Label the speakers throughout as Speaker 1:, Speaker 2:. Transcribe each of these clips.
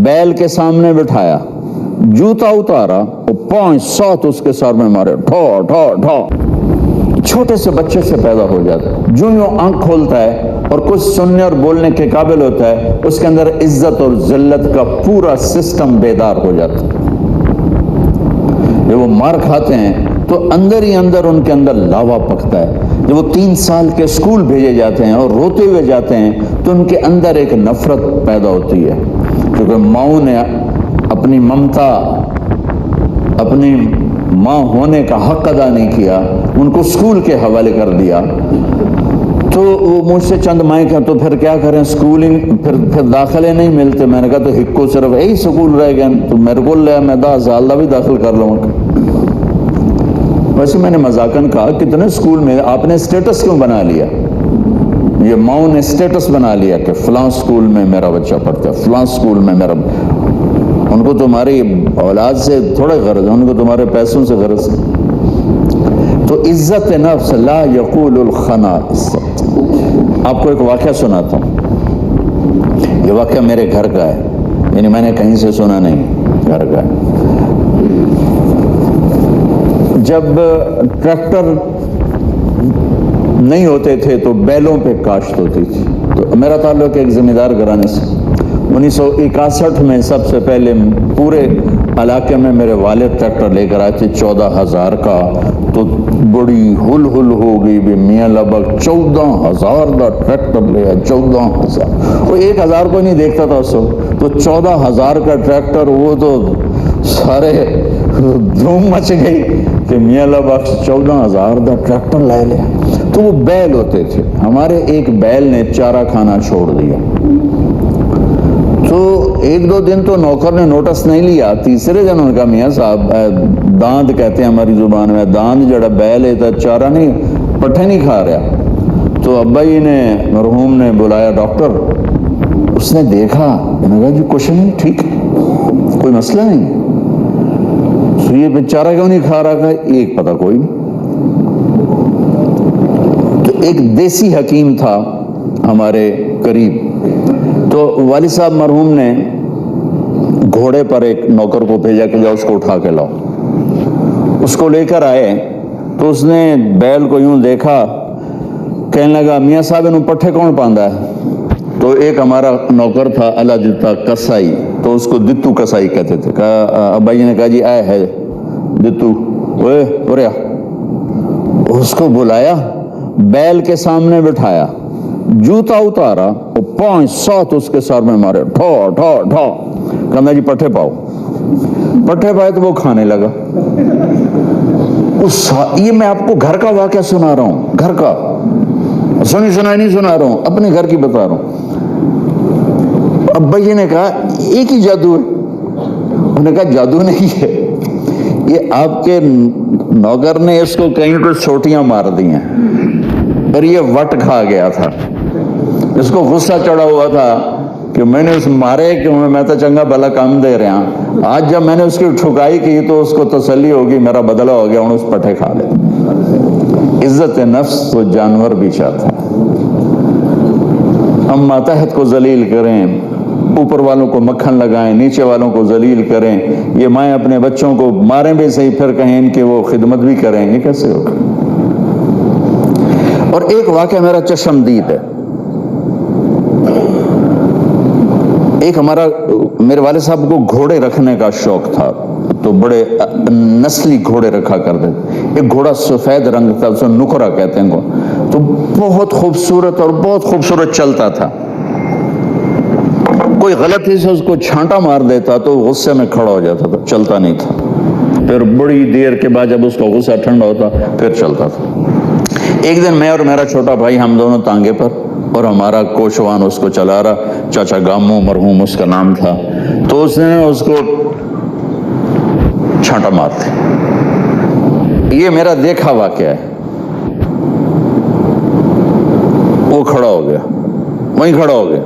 Speaker 1: बैल के सामने बिठाया, जूता उतारा और 5-7 उसके सर में मारे, ठो ठो ठो। छोटे से बच्चे से पैदा हो जाता है, जो यूं आंख खोलता है और कुछ सुनने और बोलने के काबिल होता है, उसके अंदर इज्जत और जिल्लत का पूरा सिस्टम बेदार हो जाता है। जब वो मार खाते हैं तो अंदर ही अंदर उनके अंदर लावा पकता है। जब वो 3 साल के स्कूल भेजे जाते हैं और रोते हुए जाते हैं तो उनके अंदर एक नफरत पैदा होती है, क्योंकि माँ ने अपनी ममता, अपनी माँ होने का हक अदा नहीं किया, उनको स्कूल के हवाले कर दिया। तो वो मुझसे चंद माएँ का, तो फिर क्या करें, स्कूलिंग फिर दाखिले नहीं मिलते। मैंने कहा तो हिक्को सिर्फ यही स्कूल रह गया, तो मेरे को लिया, मैं 10 साल भी दाखिल कर लूँगा। वैसे मैंने मजाकन कहा, कितने स्कूल में आपने स्टेटस क्यों बना लिया? ये माँ ने स्टेटस बना लिया कि फलां स्कूल में मेरा बच्चा पढ़ता है, फलां स्कूल में मेरा। उनको तुम्हारी औलाद से थोड़ा गर्ज है, उनको तुम्हारे पैसों से गर्ज है। तो इज्जत नफ्स ला यक़ूलुल खना इज्जत। आपको एक वाक़या सुनाता हूँ। ये वाक़या मेरे घर का है, यानी मैंने कहीं से सुना नहीं, घर का है। जब ट्रैक्टर नहीं होते थे तो बैलों पे काश्त होती थी। तो मेरा ताल्लुक एक ज़मींदार घराने से। 1961 में सबसे पहले पूरे इलाके में मेरे वालिद ट्रैक्टर लेकर आए थे 14,000 का। तो बड़ी हुल हुल हो गई भी, मियाँ लगभग 14,000 का ट्रैक्टर ले आए, 14,000। वो 1,000 को नहीं देखता था उसको, तो 14,000 का ट्रैक्टर, वो तो सारे धूम मच गई कि मियाँ लगभग 14,000 का ट्रैक्टर ले लिया। तो वो बैल होते थे हमारे, एक बैल ने चारा खाना छोड़ दिया। तो 1-2 दिन तो नौकर ने नोटिस नहीं लिया। तीसरे दिन उनका, मियाँ साहब दांत कहते हैं हमारी जुबान में, दांत जड़ा बैल है तो चारा नहीं, पट्ठे नहीं खा रहा। तो अब्बा जी ने, मरहूम ने बुलाया डॉक्टर। उसने देखा, मैंने कहा जी कुछ नहीं, ठीक, कोई मसला नहीं। तो ये बेचारा क्यों नहीं खा रहा था, एक पता कोई नहीं। तो एक देसी हकीम था हमारे करीब, तो वालिद साहब मरहूम ने घोड़े पर एक नौकर को भेजा कि जाओ उसको उठा के लाओ। उसको लेकर आए तो उसने बैल को यूं देखा, कहने लगा मियाँ साहब इन्हों पट्ठे कौन पांदा है? तो एक हमारा नौकर था अला दिता कसाई, तो उसको दित्तू कसाई कहते थे। कहा, अब्बा जी ने कहा जी आए है दित्तू, ओए उरे। उसको बुलाया, बैल के सामने बिठाया, जूता उतारा और 5-7 उसके सर में मारे, ठो ठो ठो। कहना जी पट्ठे पाओ। पट्ठे पाए तो वो खाने लगा। ये मैं आपको घर का वाक़या सुना रहा हूँ, घर का, सुनी सुनाई नहीं सुना रहा हूँ, अपने घर की बता रहा हूँ। अब्बा जी ने कहा एक ही जादू है। उन्होंने कहा जादू नहीं है, ये आपके नौकर ने इसको कहीं कुछ छोटियां मार दी हैं और ये वट खा गया था। इसको गुस्सा चढ़ा हुआ था कि मैंने उस मारे कि मैं तो चंगा भला काम दे रहा। आज जब मैंने उसकी ठुकाई की तो उसको तसल्ली होगी, मेरा बदला हो गया, उस पट्ठे खा ले। इज्जत नफ्स तो जानवर भी चाहता है। हम मातहत को जलील करें, ऊपर वालों को मक्खन लगाएं, नीचे वालों को जलील करें। ये माएँ अपने बच्चों को मारें भी सही, फिर कहें इनकी वो खिदमत भी करें, ये कैसे होगा? और एक वाक़या मेरा चश्मदीद है। एक हमारा, मेरे वाले साहब को घोड़े रखने का शौक था, तो बड़े नस्ली घोड़े रखा करते। एक घोड़ा सफ़ेद रंग था, उसे नुकरा कहते हैं, तो बहुत खूबसूरत और बहुत खूबसूरत चलता था। कोई गलती से उसको छांटा मार देता तो गुस्से में खड़ा हो जाता था, चलता नहीं था। फिर बड़ी देर के बाद जब उसका गुस्सा ठंडा होता फिर चलता था। एक दिन मैं और मेरा छोटा भाई, हम दोनों तांगे पर, और हमारा कोशवान उसको चला रहा, चाचा गामू मरहूम उसका नाम था। तो उसने उसको छांटा मार दी। ये मेरा देखा वाक़या है। वो खड़ा हो गया, वहीं खड़ा हो गया।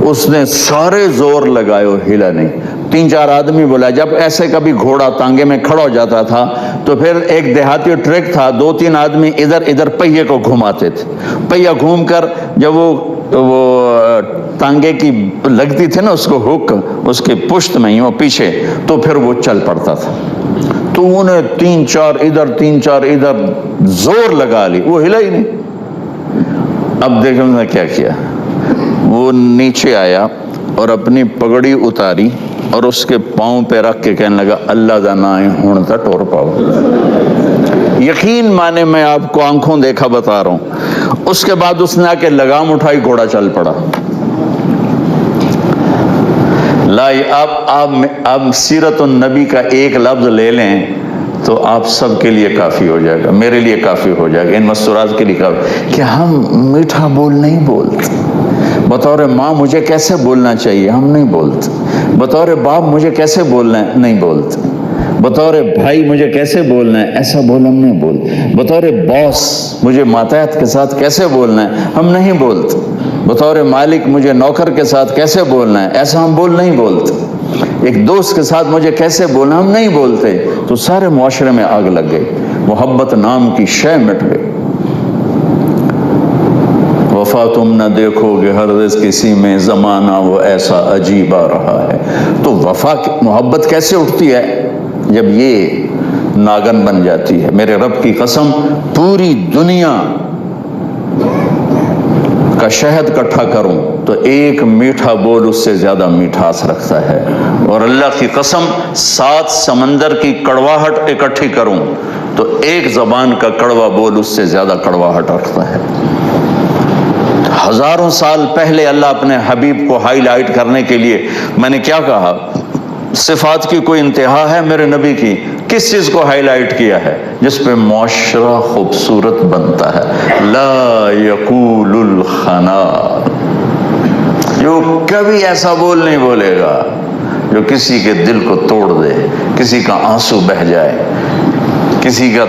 Speaker 1: उसने सारे जोर लगाए, हिला नहीं। 3-4 आदमी बोला। जब ऐसे कभी घोड़ा तांगे में खड़ा हो जाता था तो फिर एक देहाती ट्रिक था, 2-3 आदमी इधर इधर पहिए को घुमाते थे। पहिया घूमकर जब वो وہ ٹانگے کی لگتی تھی نا اس کو ہک اس کے پشت میں یوں پیچھے، تو پھر وہ چل پڑتا تھا. تو انہیں 3-4 ادھر 3-4 ادھر زور لگا لی، وہ ہلا ہی نہیں. اب دیکھیں انہوں نے کیا کیا، وہ نیچے آیا اور اپنی پگڑی اتاری اور اس کے پاؤں پہ رکھ کے کہنے لگا اللہ دا نام ہون تا ٹور پاؤ. یقین مانے میں آپ کو آنکھوں دیکھا بتا رہا ہوں. اس کے بعد اس نے آ کے لگام اٹھائی، گھوڑا چل پڑا. آپ سیرت النبی کا ایک لفظ لے لیں تو آپ سب کے لیے کافی ہو جائے گا، میرے لیے کافی ہو جائے گا، ان مستورات کے لیے کافی. کہ ہم میٹھا بول نہیں بولتے. بطور ماں مجھے کیسے بولنا چاہیے ہم نہیں بولتے. بطور باپ مجھے کیسے بولنا ہے نہیں بولتے. بطور بھائی مجھے کیسے بولنا ہے ایسا بول ہم نہیں بولتے. بطور باس مجھے ماتحت کے ساتھ کیسے بولنا ہے ہم نہیں بولتے. بطور مالک مجھے نوکر کے ساتھ کیسے بولنا ہے ایسا ہم نہیں بولتے. ایک دوست کے ساتھ مجھے کیسے بولنا ہم نہیں بولتے. تو سارے معاشرے میں آگ لگ گئی، محبت نام کی شے مٹ گئی. وفا تم نہ دیکھو گے ہرگز کسی میں، زمانہ وہ ایسا عجیب آ رہا ہے. تو وفا محبت کیسے اٹھتی ہے جب یہ ناگن بن جاتی ہے. میرے رب کی قسم پوری دنیا کا شہد اکٹھا کروں تو ایک میٹھا بول اس سے زیادہ میٹھاس رکھتا ہے. اور اللہ کی قسم 7 سمندر کی کڑواہٹ اکٹھی کروں تو ایک زبان کا کڑوا بول اس سے زیادہ کڑواہٹ رکھتا ہے. ہزاروں سال پہلے اللہ اپنے حبیب کو ہائی لائٹ کرنے کے لیے، میں نے کیا کہا، صفات کی کوئی انتہا ہے میرے نبی کی؟ کس چیز کو ہائی لائٹ کیا ہے؟ جس پہ معاشرہ خوبصورت بنتا ہے. لا یقول الخنا، جو کبھی ایسا بول نہیں بولے گا جو کسی کے دل کو توڑ دے، کسی کا آنسو بہہ جائے، کسی کا